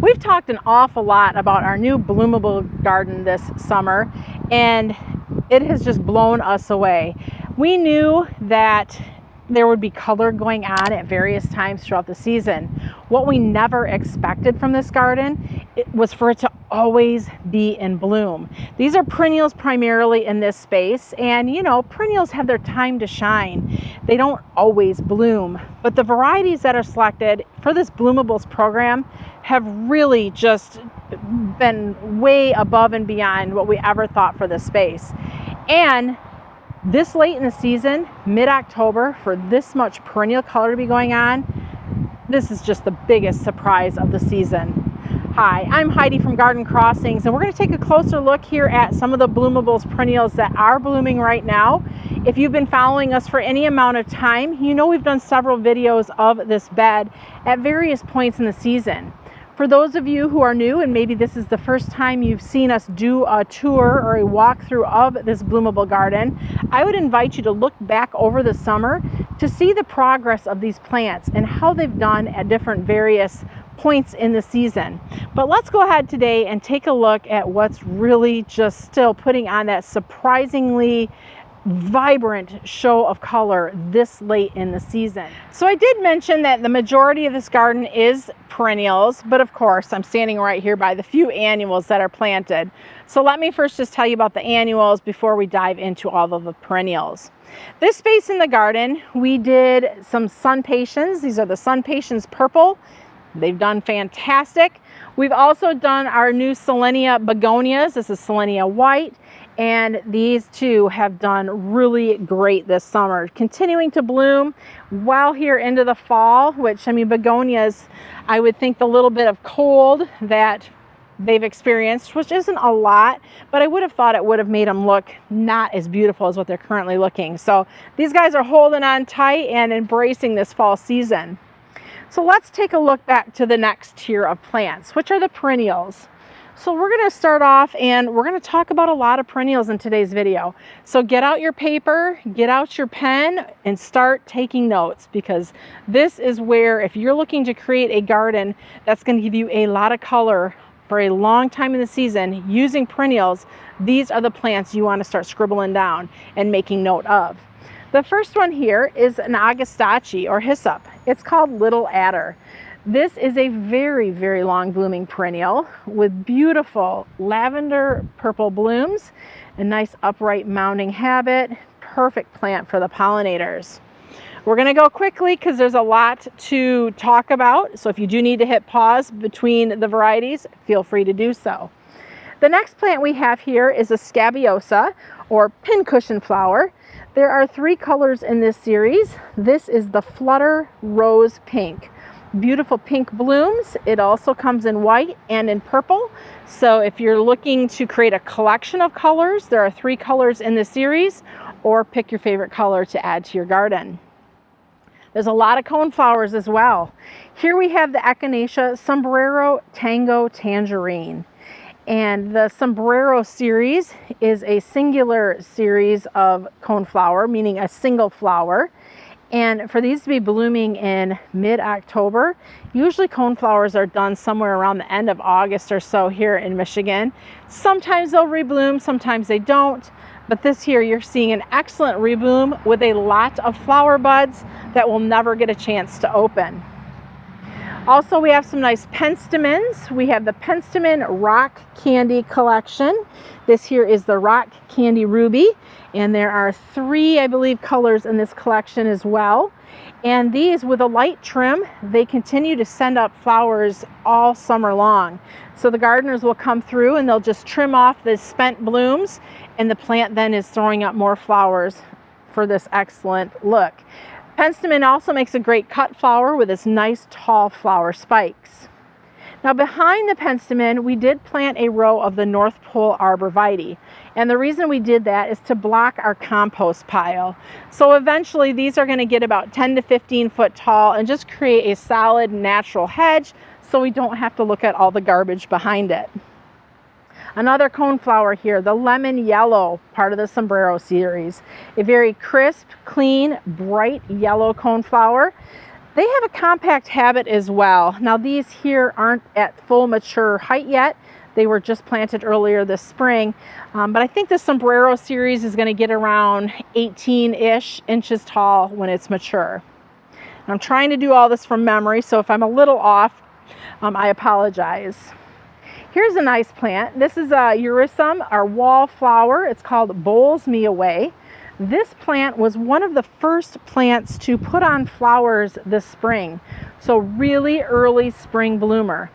We've talked an awful lot about our new bloomable garden this summer, and it has just blown us away. We knew that there would be color going on at various times throughout the season. What we never expected from this garden was for it to always be in bloom. These are perennials primarily in this space, and you know, perennials have their time to shine. They don't always bloom, but the varieties that are selected for this Bloomables program have really just been way above and beyond what we ever thought for this space. And this late in the season, mid-October, for this much perennial color to be going on, this is just the biggest surprise of the season. Hi, I'm Heidi from Garden Crossings, and we're going to take a closer look here at some of the Bloomables perennials that are blooming right now. If you've been following us for any amount of time, you know we've done several videos of this bed at various points in the season. For those of you who are new, and maybe this is the first time you've seen us do a tour or a walkthrough of this bloomable garden, I would invite you to look back over the summer to see the progress of these plants and how they've done at different various points in the season. But let's go ahead today and take a look at what's really just still putting on that surprisingly vibrant show of color this late in the season. So I did mention that the majority of this garden is perennials, but of course I'm standing right here by the few annuals that are planted. So let me first just tell you about the annuals before we dive into all of the perennials. This space in the garden, we did some sun patiens. These are the sun patiens purple. They've done fantastic. We've also done our new Selenia begonias. This is Selenia white. And these two have done really great this summer, continuing to bloom well here into the fall, which, I mean, begonias, I would think the little bit of cold that they've experienced, which isn't a lot, but I would have thought it would have made them look not as beautiful as what they're currently looking. So these guys are holding on tight and embracing this fall season. So let's take a look back to the next tier of plants, which are the perennials. So we're going to start off and we're going to talk about a lot of perennials in today's video. So get out your paper, get out your pen, and start taking notes, because this is where, if you're looking to create a garden that's going to give you a lot of color for a long time in the season using perennials, these are the plants you want to start scribbling down and making note of. The first one here is an Augustaceae or hyssop. It's called Little Adder. This is a very, very long blooming perennial with beautiful lavender purple blooms, a nice upright mounding habit, perfect plant for the pollinators. We're going to go quickly because there's a lot to talk about. So if you do need to hit pause between the varieties, feel free to do so. The next plant we have here is a Scabiosa or pincushion flower. There are 3 colors in this series. This is the Flutter Rose Pink. Beautiful pink blooms. It also comes in white and in purple. So if you're looking to create a collection of colors, there are 3 colors in the series, or pick your favorite color to add to your garden. There's a lot of cone flowers as well. Here we have the Echinacea Sombrero Tango Tangerine. And the Sombrero series is a singular series of coneflower, meaning a single flower. And for these to be blooming in mid-October, usually coneflowers are done somewhere around the end of August or so here in Michigan. Sometimes they'll rebloom, sometimes they don't. But this here, you're seeing an excellent rebloom with a lot of flower buds that will never get a chance to open. Also, we have some nice penstemons. We have the Penstemon Rock Candy collection. This here is the Rock Candy Ruby, and there are 3, I believe, colors in this collection as well. And these, with a light trim, they continue to send up flowers all summer long. So the gardeners will come through and they'll just trim off the spent blooms, and the plant then is throwing up more flowers for this excellent look. Penstemon also makes a great cut flower with its nice tall flower spikes. Now behind the penstemon, we did plant a row of the North Pole arborvitae. And the reason we did that is to block our compost pile. So eventually these are going to get about 10 to 15 foot tall and just create a solid natural hedge, so we don't have to look at all the garbage behind it. Another coneflower here, the lemon yellow, part of the Sombrero series. A very crisp, clean, bright yellow coneflower. They have a compact habit as well. Now these here aren't at full mature height yet. They were just planted earlier this spring, but I think the Sombrero series is going to get around 18-ish inches tall when it's mature. I'm trying to do all this from memory, so if I'm a little off, I apologize. Here's a nice plant. This is a Eurysum, our wallflower. It's called Bowls Me Away. This plant was one of the first plants to put on flowers this spring, so really early spring bloomer.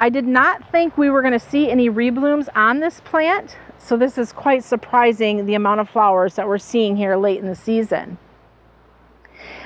I did not think we were going to see any reblooms on this plant, so this is quite surprising, the amount of flowers that we're seeing here late in the season.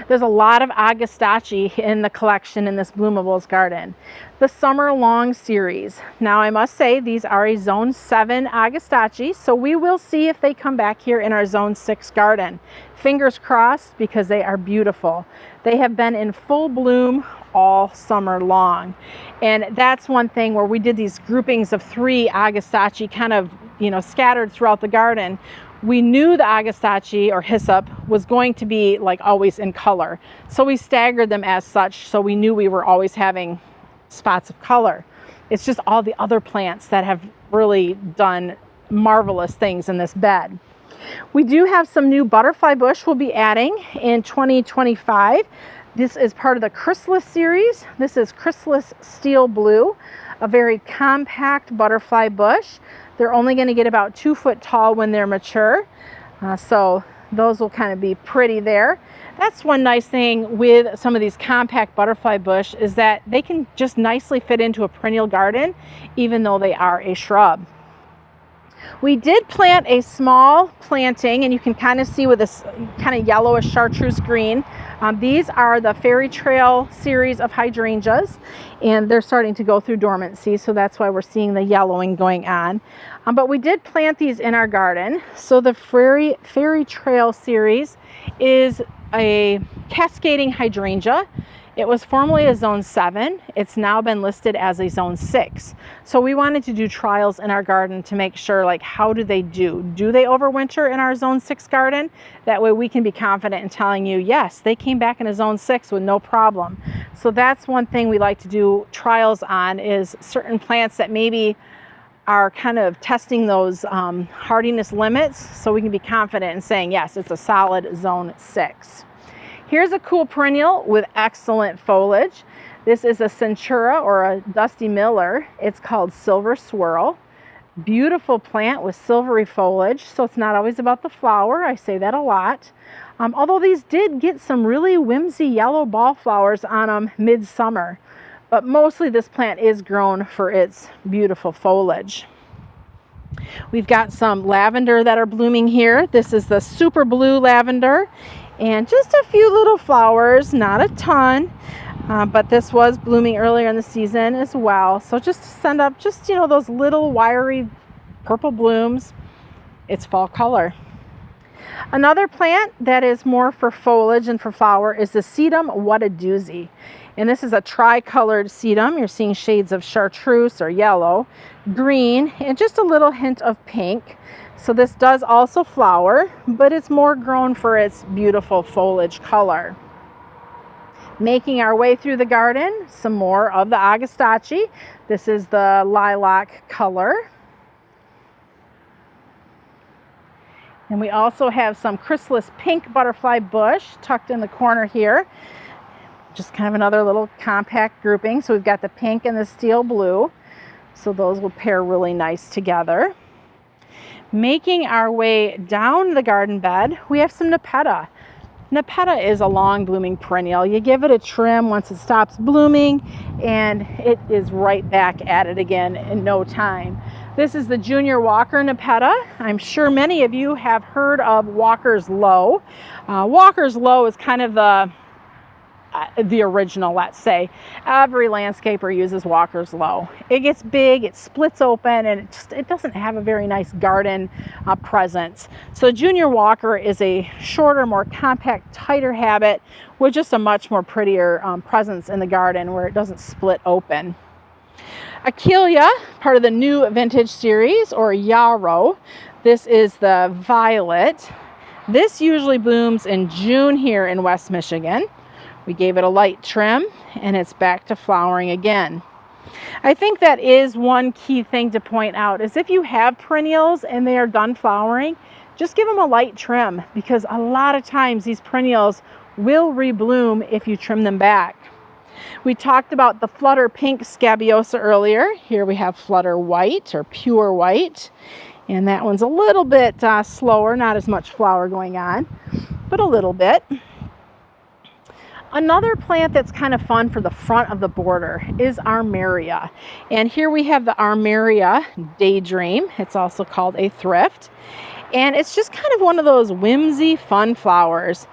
There's a lot of Agastache in the collection in this Bloomables garden. The Summer Long series. Now I must say these are a Zone 7 Agastache, so we will see if they come back here in our Zone 6 garden. Fingers crossed, because they are beautiful. They have been in full bloom all summer long, and that's one thing where we did these groupings of 3 Agastache kind of, you know, scattered throughout the garden. We knew the Agastache or hyssop was going to be like always in color, so we staggered them as such, so we knew we were always having spots of color. It's just all the other plants that have really done marvelous things in this bed. We do have some new butterfly bush we'll be adding in 2025. This is part of the Chrysalis series. This is Chrysalis Steel Blue, a very compact butterfly bush. They're only going to get about 2 foot tall when they're mature, so those will kind of be pretty there. That's one nice thing with some of these compact butterfly bush, is that they can just nicely fit into a perennial garden even though they are a shrub. We did plant a small planting, and you can kind of see with this kind of yellowish chartreuse green. These are the Fairy Trail series of hydrangeas, and they're starting to go through dormancy, so that's why we're seeing the yellowing going on. But we did plant these in our garden. So the Fairy Trail series is a cascading hydrangea. It was formerly a Zone 7. It's now been listed as a Zone 6. So we wanted to do trials in our garden to make sure, like, how do they do? Do they overwinter in our Zone 6 garden? That way we can be confident in telling you, yes, they came back in a Zone 6 with no problem. So that's one thing we like to do trials on, is certain plants that maybe are kind of testing those hardiness limits, so we can be confident in saying, yes, it's a solid Zone 6. Here's a cool perennial with excellent foliage. This is a Centura, or a Dusty Miller. It's called Silver Swirl. Beautiful plant with silvery foliage, so it's not always about the flower. I say that a lot. Although these did get some really whimsy yellow ball flowers on them midsummer. But mostly this plant is grown for its beautiful foliage. We've got some lavender that are blooming here. This is the Super Blue Lavender. And just a few little flowers, not a ton, but this was blooming earlier in the season as well. So just to send up just, you know, those little wiry purple blooms, it's fall color. Another plant that is more for foliage and for flower is the Sedum What a Doozy. And this is a tri-colored sedum. You're seeing shades of chartreuse or yellow, green, and just a little hint of pink. So this does also flower, but it's more grown for its beautiful foliage color. Making our way through the garden, some more of the Agastache. This is the lilac color. And we also have some Chrysalis pink butterfly bush tucked in the corner here. Just kind of another little compact grouping. So we've got the pink and the steel blue. So those will pair really nice together. Making our way down the garden bed, we have some Nepeta. Nepeta is a long blooming perennial. You give it a trim once it stops blooming, and it is right back at it again in no time. This is the Junior Walker Nepeta. I'm sure many of you have heard of Walker's Low. Walker's Low is kind of the original, let's say. Every landscaper uses Walker's Low. It gets big, it splits open, and it doesn't have a very nice garden presence. So Junior Walker is a shorter, more compact, tighter habit with just a much more prettier presence in the garden where it doesn't split open. Achillea, part of the new vintage series, or Yarrow. This is the violet. This usually blooms in June here in West Michigan. We gave it a light trim, and it's back to flowering again. I think that is one key thing to point out, is if you have perennials and they are done flowering, just give them a light trim, because a lot of times these perennials will rebloom if you trim them back. We talked about the Flutter Pink Scabiosa earlier. Here we have Flutter White, or Pure White, and that one's a little bit slower, not as much flower going on, but a little bit. Another plant that's kind of fun for the front of the border is Armeria. And here we have the Armeria Daydream. It's also called a thrift. And it's just kind of one of those whimsy, fun flowers.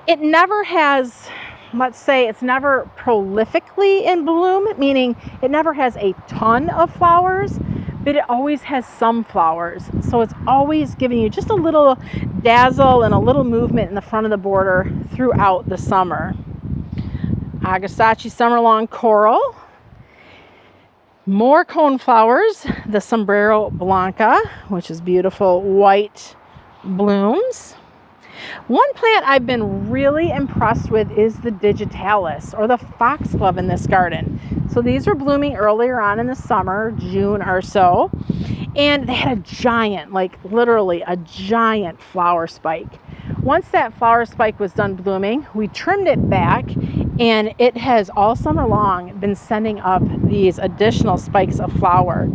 It never has, let's say, it's never prolifically in bloom, meaning it never has a ton of flowers, but it always has some flowers. So it's always giving you just a little dazzle and a little movement in the front of the border throughout the summer. Agastache Summerlawn Coral. More cone flowers, the Sombrero Blanca, which is beautiful white blooms. One plant I've been really impressed with is the Digitalis, or the foxglove, in this garden. So these are blooming earlier on in the summer, June or so, and they had a giant, like literally a giant flower spike. Once that flower spike was done blooming, we trimmed it back, and it has all summer long been sending up these additional spikes of flower.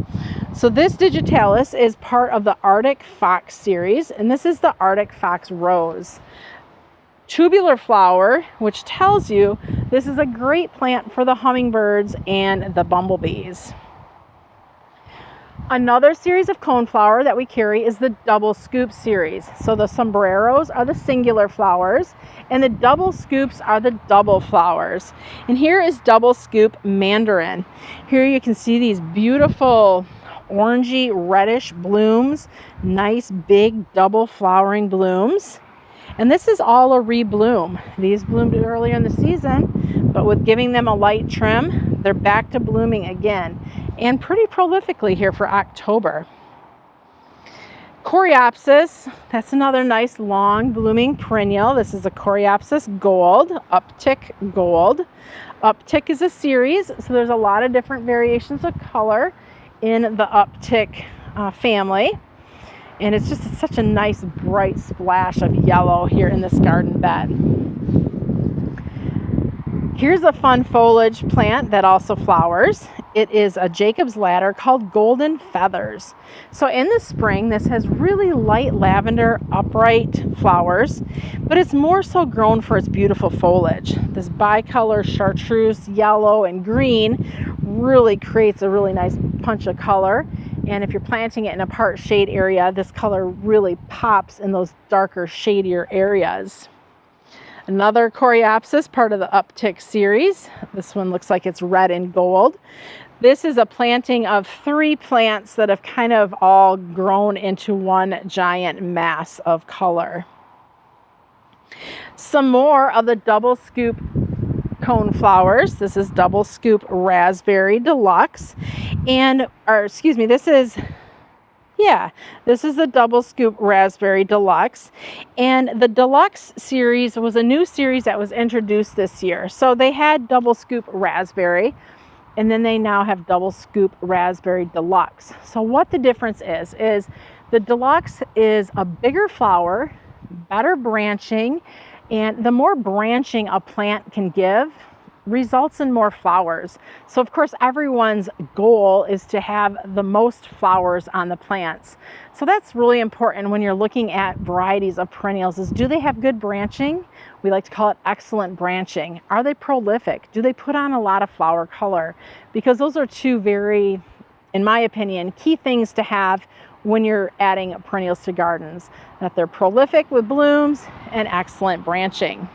So this Digitalis is part of the Arctic Fox series, and this is the Arctic Fox Rose. Tubular flower, which tells you this is a great plant for the hummingbirds and the bumblebees. Another series of coneflower that we carry is the double scoop series. So the sombreros are the singular flowers, and the double scoops are the double flowers. And here is double scoop mandarin. Here you can see these beautiful orangey reddish blooms, nice big double flowering blooms. And this is all a rebloom. These bloomed earlier in the season, but with giving them a light trim, they're back to blooming again, and pretty prolifically here for October. Coreopsis, that's another nice long blooming perennial. This is a Coreopsis Gold, Uptick Gold. Uptick is a series, so there's a lot of different variations of color in the Uptick family. And it's just such a nice bright splash of yellow here in this garden bed. Here's a fun foliage plant that also flowers. It is a Jacob's Ladder called Golden Feathers. So in the spring, this has really light lavender upright flowers, but it's more so grown for its beautiful foliage. This bicolor chartreuse yellow and green really creates a really nice punch of color. And if you're planting it in a part shade area, this color really pops in those darker, shadier areas. Another Coreopsis, part of the Uptick series. This one looks like it's red and gold. This is a planting of 3 plants that have kind of all grown into one giant mass of color. Some more of the double scoop cone flowers. This is double scoop raspberry deluxe, and this is the double scoop raspberry deluxe. And the deluxe series was a new series that was introduced this year. So they had double scoop raspberry, and then they now have double scoop raspberry deluxe. So what the difference is the deluxe is a bigger flower, better branching, and the more branching a plant can give results in more flowers. So of course everyone's goal is to have the most flowers on the plants. So that's really important when you're looking at varieties of perennials, is do they have good branching? We like to call it excellent branching. Are they prolific? Do they put on a lot of flower color? Because those are 2 very, in my opinion, key things to have when you're adding perennials to gardens, that they're prolific with blooms and excellent branching.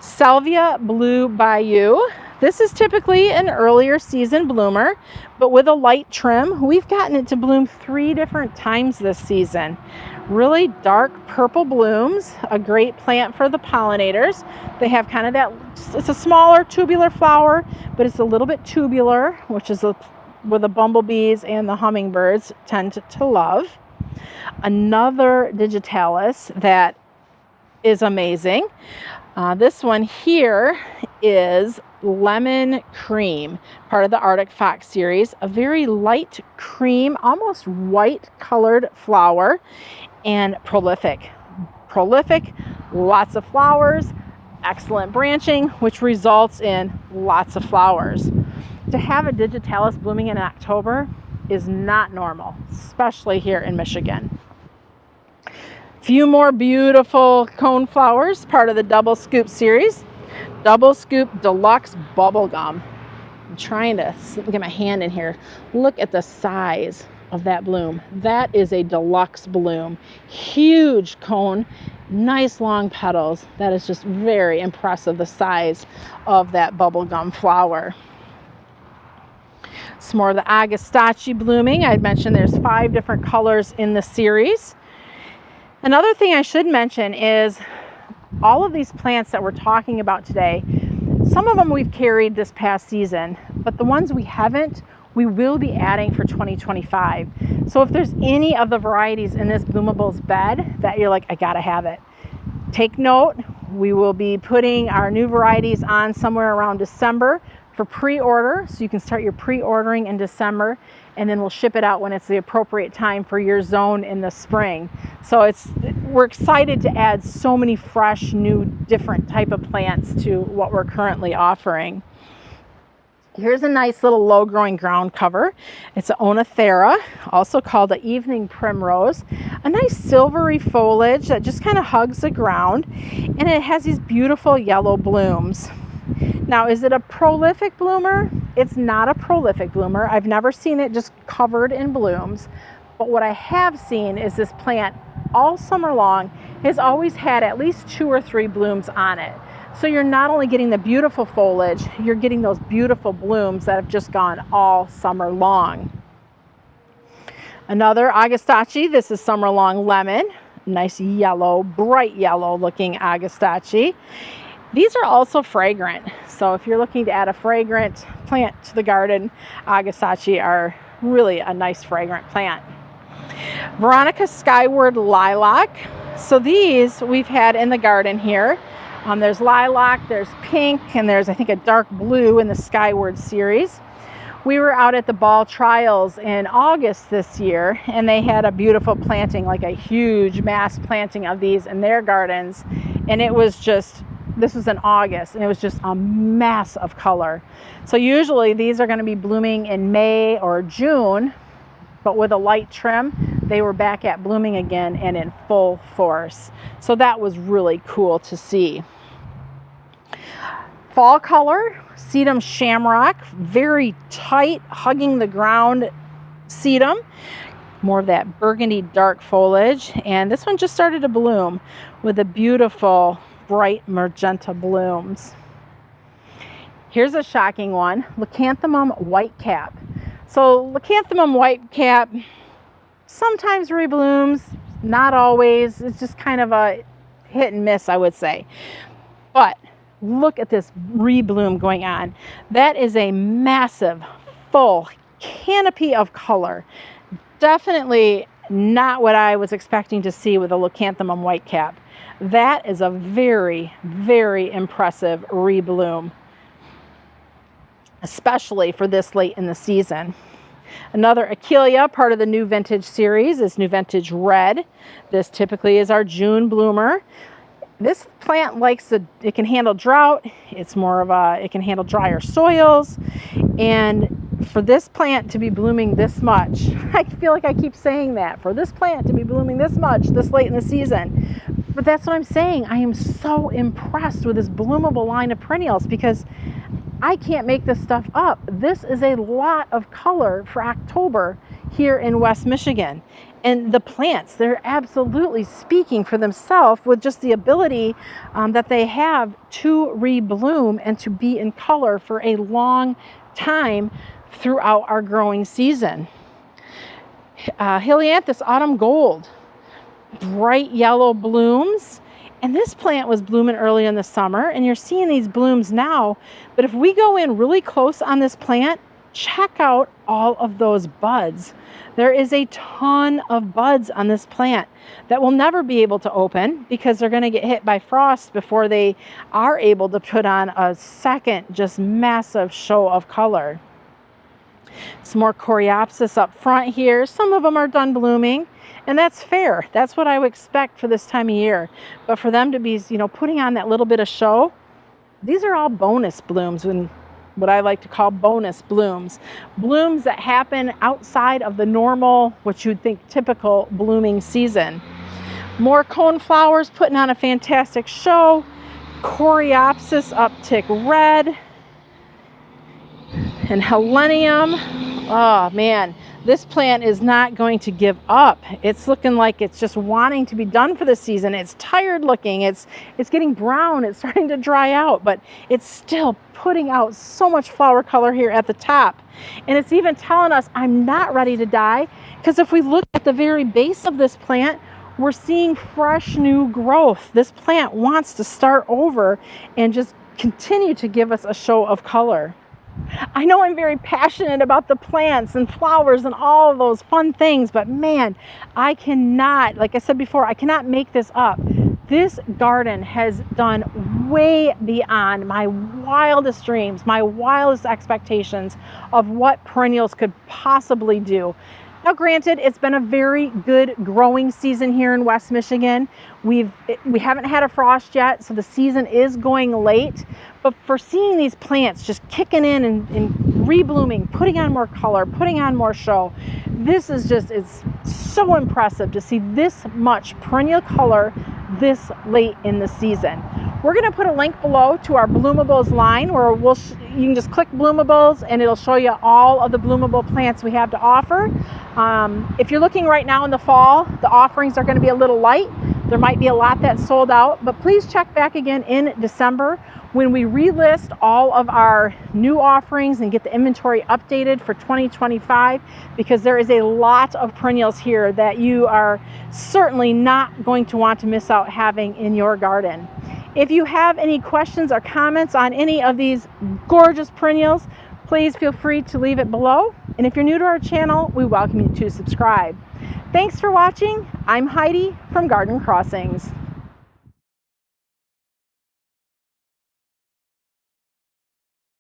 Salvia Blue Bayou. This is typically an earlier season bloomer, but with a light trim, we've gotten it to bloom 3 different times this season. Really dark purple blooms, a great plant for the pollinators. They have kind of that, it's a smaller tubular flower, but it's a little bit tubular, which is where the bumblebees and the hummingbirds tend to love. Another Digitalis that is amazing. This one here is Lemon Cream, part of the Arctic Fox series. A very light cream, almost white colored flower, and prolific. Prolific, lots of flowers, excellent branching, which results in lots of flowers. To have a digitalis blooming in October is not normal, especially here in Michigan. Few more beautiful cone flowers, part of the Double Scoop series. Double Scoop Deluxe Bubblegum. I'm trying to get my hand in here. Look at the size of that bloom. That is a deluxe bloom. Huge cone, nice long petals. That is just very impressive, the size of that bubblegum flower. Some more of the Agastache blooming. I had mentioned there's 5 different colors in the series. Another thing I should mention is all of these plants that we're talking about today, some of them we've carried this past season, but the ones we haven't, we will be adding for 2025. So if there's any of the varieties in this Bloomables bed that you're like, I gotta have it, take note. We will be putting our new varieties on somewhere around December for pre-order, so you can start your pre-ordering in December, and then we'll ship it out when it's the appropriate time for your zone in the spring. So we're excited to add so many fresh, new, different type of plants to what we're currently offering. Here's a nice little low-growing ground cover. It's an Oenothera, also called the evening primrose. A nice silvery foliage that just kind of hugs the ground, and it has these beautiful yellow blooms. Now, is it a prolific bloomer? It's not a prolific bloomer. I've never seen it just covered in blooms. But what I have seen is this plant all summer long has always had at least 2 or 3 blooms on it. So you're not only getting the beautiful foliage, you're getting those beautiful blooms that have just gone all summer long. Another Agastache, this is Summer Long Lemon. Nice yellow, bright yellow looking Agastache. These are also fragrant, so if you're looking to add a fragrant plant to the garden, Agastache are really a nice fragrant plant. Veronica Skyward Lilac. So these we've had in the garden here. There's lilac, there's pink, and there's, I think, a dark blue in the Skyward series. We were out at the Ball Trials in August this year, and they had a beautiful planting, like a huge mass planting of these in their gardens, and it was just, this was in August, and it was just a mass of color. So usually these are going to be blooming in May or June, but with a light trim, they were back at blooming again and in full force. So that was really cool to see. Fall color, sedum shamrock, very tight, hugging the ground sedum. More of that burgundy dark foliage, and this one just started to bloom with the beautiful bright magenta blooms. Here's a shocking one, Leucanthemum whitecap. So Leucanthemum whitecap sometimes reblooms, not always. It's just kind of a hit and miss, I would say. But look at this rebloom going on. That is a massive, full canopy of color. Definitely not what I was expecting to see with a Leucanthemum whitecap. That is a very, very impressive rebloom, especially for this late in the season. Another Achillea, part of the New Vintage series, is New Vintage Red. This typically is our June bloomer. This plant likes it can handle drought. It's more of it can handle drier soils. And for this plant to be blooming this much, I feel like I keep saying that, for this plant to be blooming this much this late in the season. But that's what I'm saying. I am so impressed with this bloomable line of perennials because I can't make this stuff up. This is a lot of color for October here in West Michigan. And the plants, they're absolutely speaking for themselves with just the ability that they have to rebloom and to be in color for a long time throughout our growing season. Helianthus Autumn Gold, bright yellow blooms. And this plant was blooming early in the summer, and you're seeing these blooms now. But if we go in really close on this plant, check out all of those buds. There is a ton of buds on this plant that will never be able to open because they're going to get hit by frost before they are able to put on a second just massive show of color. Some more coreopsis up front here. Some of them are done blooming, and that's fair. That's what I would expect for this time of year. But for them to be, putting on that little bit of show, these are all bonus blooms, and what I like to call bonus blooms. Blooms that happen outside of the normal, what you'd think typical blooming season. More cone flowers putting on a fantastic show. Coreopsis uptick red. And Helenium, oh man, this plant is not going to give up. It's looking like it's just wanting to be done for the season. It's tired looking, it's getting brown, it's starting to dry out, but it's still putting out so much flower color here at the top. And it's even telling us I'm not ready to die, because if we look at the very base of this plant, we're seeing fresh new growth. This plant wants to start over and just continue to give us a show of color. I know I'm very passionate about the plants and flowers and all of those fun things, but man, I cannot, like I said before, I cannot make this up. This garden has done way beyond my wildest dreams, my wildest expectations of what perennials could possibly do. Now granted, it's been a very good growing season here in West Michigan. We haven't had a frost yet, so the season is going late. But for seeing these plants just kicking in and reblooming, putting on more color, putting on more show, this is just, it's so impressive to see this much perennial color this late in the season. We're going to put a link below to our Bloomables line where you can just click Bloomables and it'll show you all of the bloomable plants we have to offer. If you're looking right now in the fall, the offerings are going to be a little light. There might be a lot that's sold out, but please check back again in December when we relist all of our new offerings and get the inventory updated for 2025, because there is a lot of perennials here that you are certainly not going to want to miss out having in your garden. If you have any questions or comments on any of these gorgeous perennials, please feel free to leave it below. And if you're new to our channel, we welcome you to subscribe. Thanks for watching. I'm Heidi from Garden Crossings.